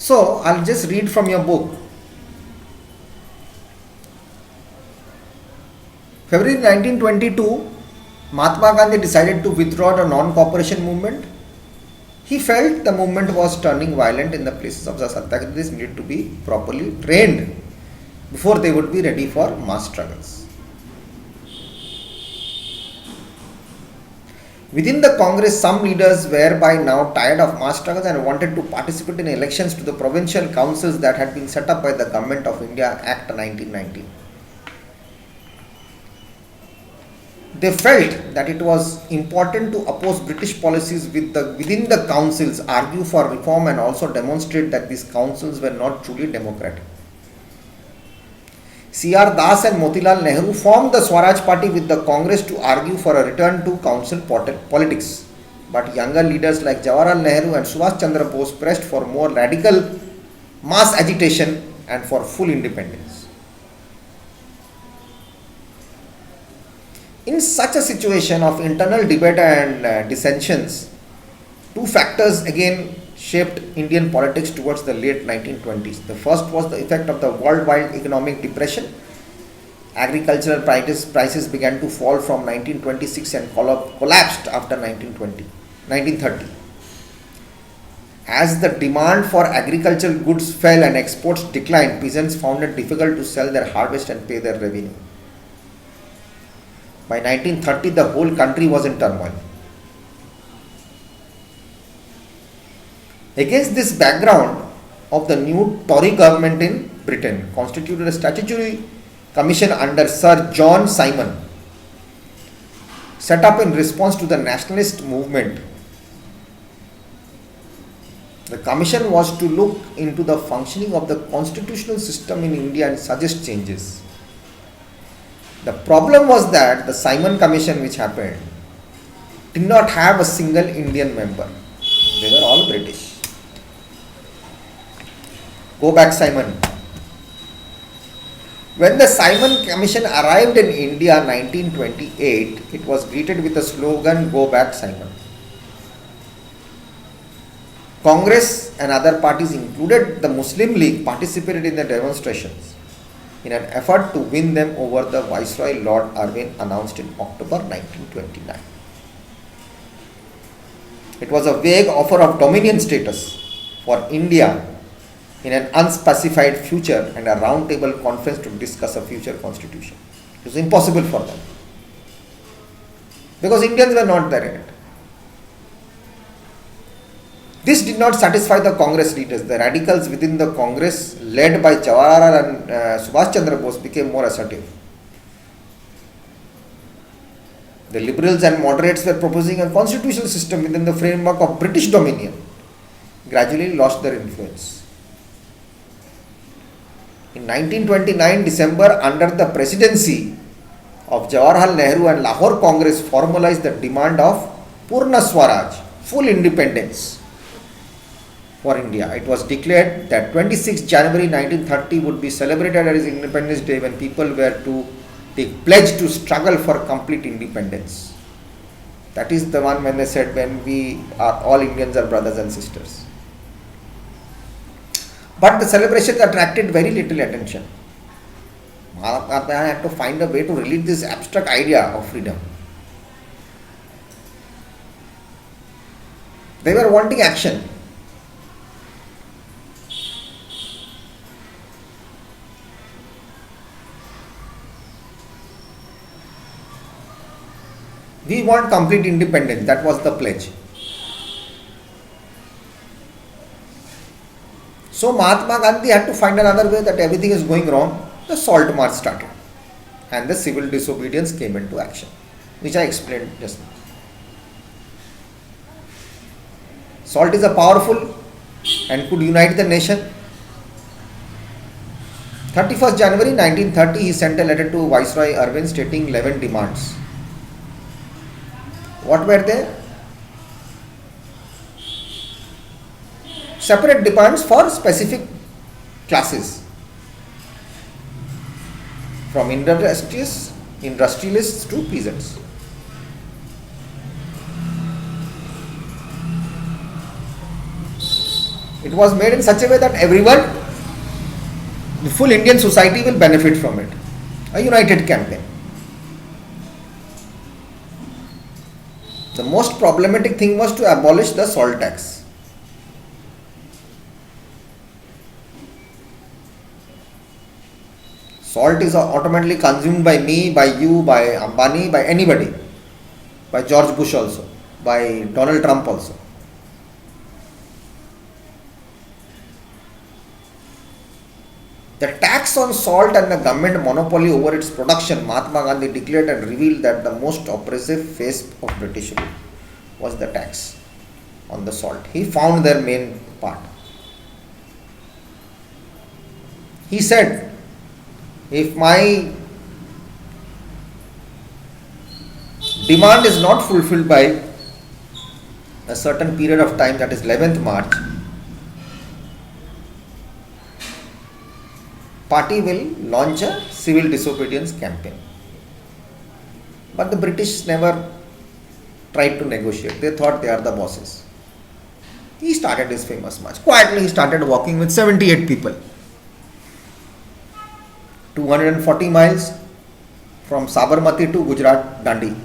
So I'll just read from your book. February 1922, Mahatma Gandhi decided to withdraw the non-cooperation movement. He felt the movement was turning violent in the places of the Satyagrahis needed to be properly trained before they would be ready for mass struggles. Within the Congress, some leaders were by now tired of mass struggles and wanted to participate in elections to the provincial councils that had been set up by the Government of India Act 1919. They felt that it was important to oppose British policies within the councils, argue for reform, and also demonstrate that these councils were not truly democratic. C.R. Das and Motilal Nehru formed the Swaraj Party with the Congress to argue for a return to council politics. But younger leaders like Jawaharlal Nehru and Subhash Chandra Bose pressed for more radical mass agitation and for full independence. In such a situation of internal debate and dissensions, two factors again shaped Indian politics towards the late 1920s. The first was the effect of the worldwide economic depression. Agricultural prices began to fall from 1926 and collapsed after 1930. As the demand for agricultural goods fell and exports declined, peasants found it difficult to sell their harvest and pay their revenue. By 1930, the whole country was in turmoil. Against this background of the new Tory government in Britain constituted a statutory commission under Sir John Simon, set up in response to the nationalist movement. The commission was to look into the functioning of the constitutional system in India and suggest changes. The problem was that the Simon Commission, which happened, did not have a single Indian member. They were all British. Go back, Simon. When the Simon Commission arrived in India in 1928, it was greeted with the slogan, "Go back, Simon." Congress and other parties, included the Muslim League, participated in the demonstrations in an effort to win them over. The Viceroy Lord Irwin announced in October 1929. It was a vague offer of dominion status for India in an unspecified future and a round-table conference to discuss a future constitution. It was impossible for them because Indians were not there in it. This did not satisfy the Congress leaders. The radicals within the Congress, led by Jawaharlal and Subhash Chandra Bose, became more assertive. The liberals and moderates were proposing a constitutional system within the framework of British dominion, gradually lost their influence. In 1929 December, under the presidency of Jawaharlal Nehru, and Lahore Congress formalized the demand of Purna Swaraj, full independence for India. It was declared that 26 January 1930 would be celebrated as Independence Day, when people were to take pledge to struggle for complete independence. That is the one when they said, when we are all Indians are brothers and sisters. But the celebrations attracted very little attention. Mahatma had to find a way to release this abstract idea of freedom. They were wanting action. We want complete independence. That was the pledge. So Mahatma Gandhi had to find another way, that everything is going wrong. The Salt March started and the civil disobedience came into action, which I explained just now. Salt is a powerful and could unite the nation. 31st January 1930, he sent a letter to Viceroy Irwin stating 11 demands. What were they? Separate demands for specific classes, from industrialists to peasants. It was made in such a way that everyone, the full Indian society will benefit from it. A united campaign. The most problematic thing was to abolish the salt tax. Salt is automatically consumed by me, by you, by Ambani, by anybody, by George Bush also, by Donald Trump also. The tax on salt and the government monopoly over its production, Mahatma Gandhi declared and revealed that the most oppressive phase of British rule was the tax on the salt. He found their main part. He said, if my demand is not fulfilled by a certain period of time, that is 11th March, party will launch a civil disobedience campaign. But the British never tried to negotiate. They thought they are the bosses. He started his famous march. Quietly he started walking with 78 people. 240 miles from Sabarmati to Gujarat, Dandi.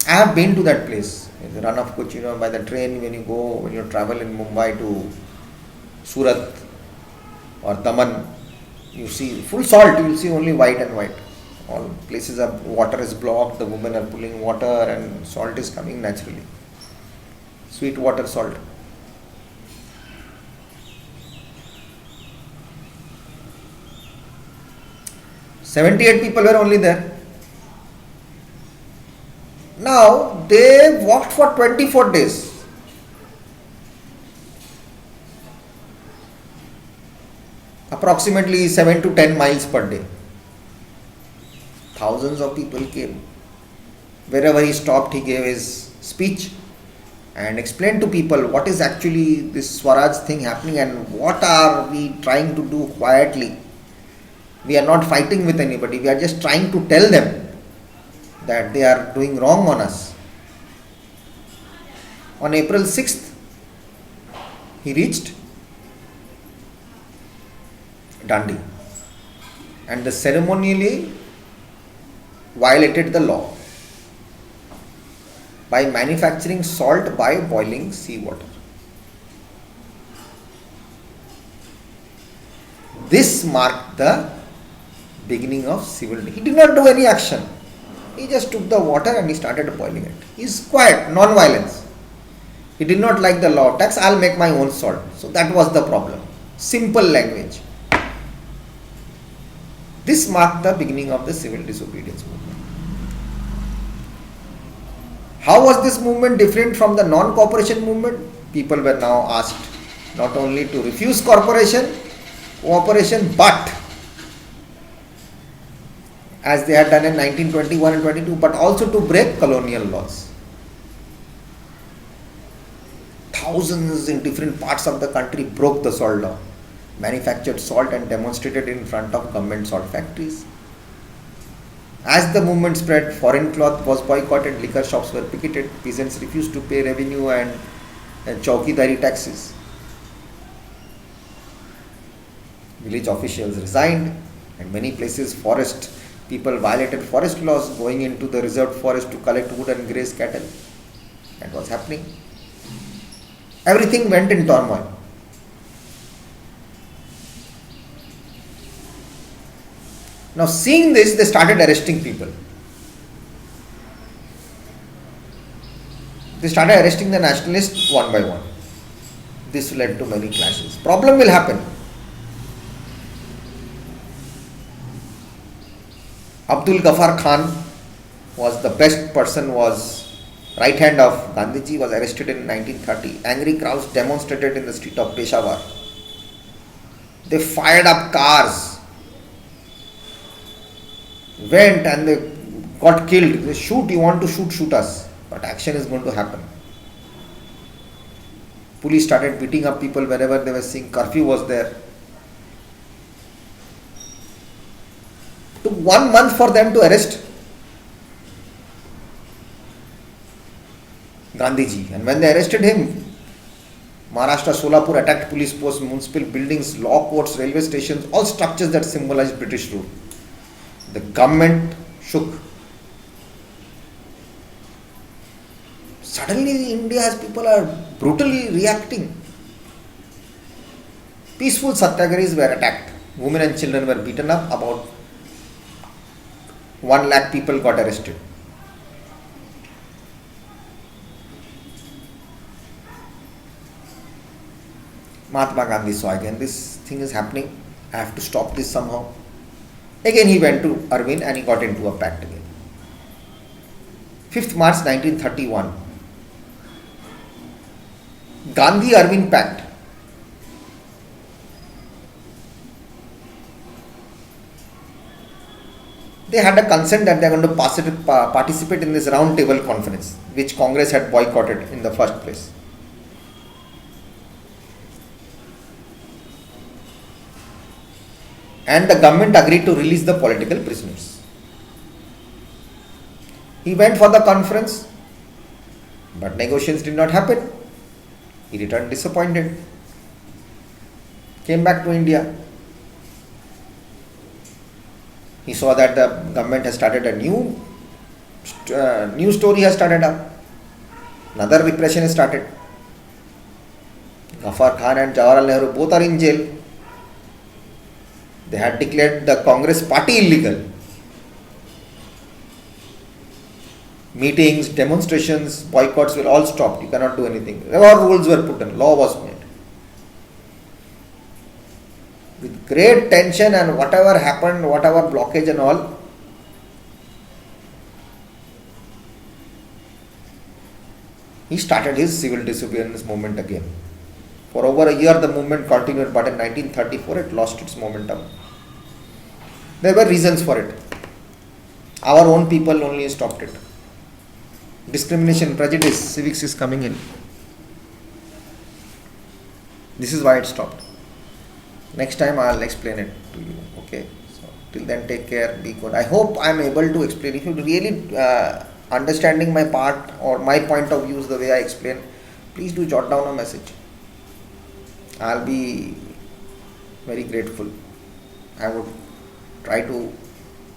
I have been to that place. The run of Kutch, by the train when you travel in Mumbai to Surat or Daman, you see full salt, you will see only white and white. All places are, water is blocked, the women are pulling water and salt is coming naturally. Sweet water salt. "78 people were only there. Now they walked for 24 days. Approximately 7 to 10 miles per day. Thousands of people came. Wherever he stopped, he gave his speech and explained to people what is actually this Swaraj thing happening and what are we trying to do quietly. We are not fighting with anybody. We are just trying to tell them that they are doing wrong on us." On April 6th, he reached Dandi and the ceremonially violated the law by manufacturing salt by boiling seawater. This marked the beginning of civil. He did not do any action. He just took the water and he started boiling it. He is quiet, non-violence. He did not like the law tax. I'll make my own salt. So that was the problem. Simple language. This marked the beginning of the civil disobedience movement. How was this movement different from the non-cooperation movement? People were now asked not only to refuse cooperation, but as they had done in 1921 and 22, but also to break colonial laws. Thousands in different parts of the country broke the salt law, manufactured salt and demonstrated in front of government salt factories. As the movement spread, foreign cloth was boycotted, liquor shops were picketed, peasants refused to pay revenue and chowkidari taxes. Village officials resigned, and many places forest people violated forest laws, going into the reserved forest to collect wood and graze cattle. That was happening. Everything went in turmoil. Now, seeing this, they started arresting people. They started arresting the nationalists one by one. This led to many clashes. Problem will happen. Abdul Ghaffar Khan was the best person, was right hand of Gandhiji, was arrested in 1930. Angry crowds demonstrated in the street of Peshawar. They fired up cars, went and they got killed. They shoot, you want to shoot, shoot us. But action is going to happen. Police started beating up people wherever they were seeing. Curfew was there. Took 1 month for them to arrest Gandhiji. And when they arrested him, Maharashtra, Solapur attacked police posts, municipal buildings, law courts, railway stations, all structures that symbolize British rule. The government shook. Suddenly India's people are brutally reacting. Peaceful satyagrahis were attacked. Women and children were beaten up. About 1 lakh people got arrested. Mahatma Gandhi saw again this thing is happening. I have to stop this somehow. Again he went to Arvind and he got into a pact again. 5th March 1931. Gandhi Arvind Pact. They had a consent that they are going to participate in this round table conference, which Congress had boycotted in the first place. And the government agreed to release the political prisoners. He went for the conference, but negotiations did not happen. He returned disappointed. Came back to India. He saw that the government has started a new story has started up. Another repression has started. Ghaffar Khan and Jawaharlal Nehru both are in jail. They had declared the Congress party illegal. Meetings, demonstrations, boycotts were all stopped. You cannot do anything. All rules were put in. Law was made. With great tension and whatever happened, whatever blockage and all, he started his civil disobedience movement again. For over a year the movement continued, but in 1934 it lost its momentum. There were reasons for it. Our own people only stopped it. Discrimination, prejudice, civics is coming in. This is why it stopped. Next time I'll explain it to you. Okay. So till then, take care. Be good. I hope I'm able to explain. If you really understanding my part or my point of views the way I explain, please do jot down a message. I'll be very grateful. I would try to,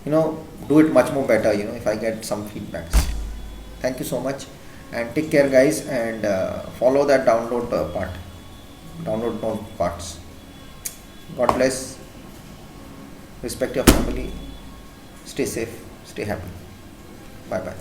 do it much more better, if I get some feedbacks. Thank you so much and take care, guys, and follow that download part. Download note parts. God bless. Respect your family. Stay safe. Stay happy. Bye bye.